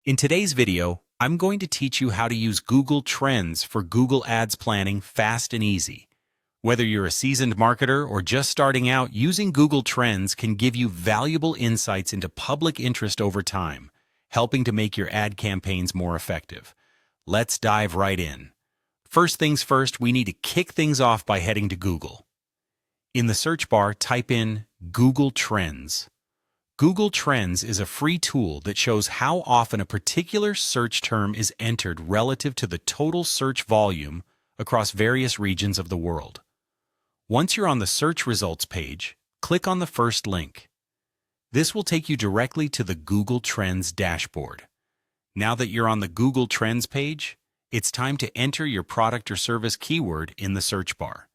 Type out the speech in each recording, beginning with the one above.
In today's video, I'm going to teach you how to use Google Trends for Google Ads planning fast and easy. Whether you're a seasoned marketer or just starting out, using Google Trends can give you valuable insights into public interest over time, helping to make your ad campaigns more effective. Let's dive right in. First things first, we need to kick things off by heading to Google. In the search bar, type in Google Trends. Google Trends is a free tool that shows how often a particular search term is entered relative to the total search volume across various regions of the world. Once you're on the search results page, click on the first link. This will take you directly to the Google Trends dashboard. Now that you're on the Google Trends page, it's time to enter your product or service keyword in the search bar.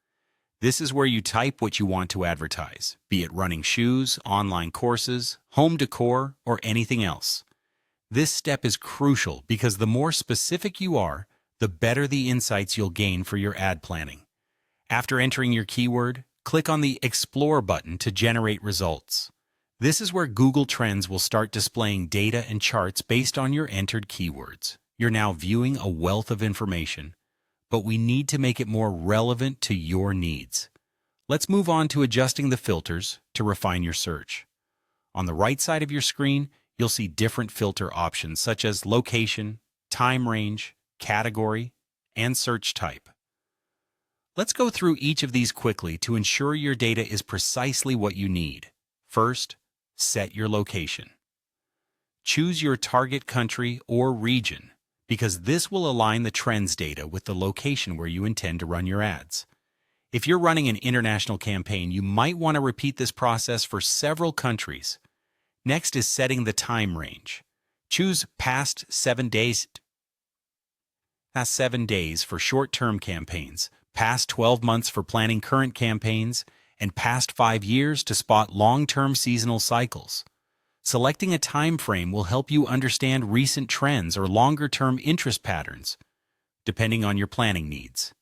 This is where you type what you want to advertise, be it running shoes, online courses, home decor, or anything else. This step is crucial because the more specific you are, the better the insights you'll gain for your ad planning. After entering your keyword, click on the Explore button to generate results. This is where Google Trends will start displaying data and charts based on your entered keywords. You're now viewing a wealth of information, but we need to make it more relevant to your needs. Let's move on to adjusting the filters to refine your search. On the right side of your screen, you'll see different filter options such as location, time range, category, and search type. Let's go through each of these quickly to ensure your data is precisely what you need. First, set your location. Choose your target country or region, because this will align the trends data with the location where you intend to run your ads. If you're running an international campaign, you might want to repeat this process for several countries. Next is setting the time range. Choose past 7 days for short-term campaigns, past 12 months for planning current campaigns, and past 5 years to spot long-term seasonal cycles. Selecting a time frame will help you understand recent trends or longer-term interest patterns, depending on your planning needs.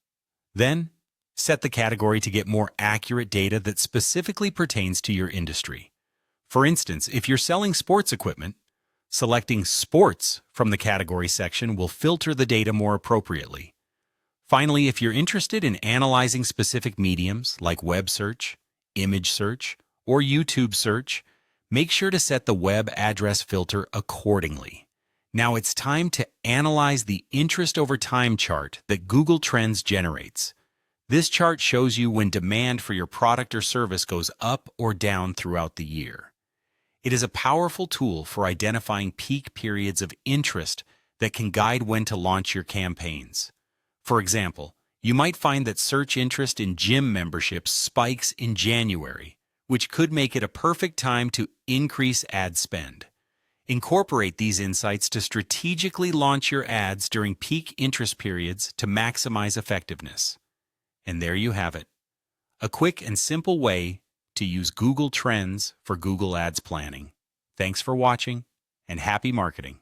Then, set the category to get more accurate data that specifically pertains to your industry. For instance, if you're selling sports equipment, selecting Sports from the category section will filter the data more appropriately. Finally, if you're interested in analyzing specific mediums like web search, image search, or YouTube search, make sure to set the web address filter accordingly. Now it's time to analyze the interest over time chart that Google Trends generates. This chart shows you when demand for your product or service goes up or down throughout the year. It is a powerful tool for identifying peak periods of interest that can guide when to launch your campaigns. For example, you might find that search interest in gym memberships spikes in January, which could make it a perfect time to increase ad spend. Incorporate these insights to strategically launch your ads during peak interest periods to maximize effectiveness. And there you have it, a quick and simple way to use Google Trends for Google Ads planning. Thanks for watching, and happy marketing.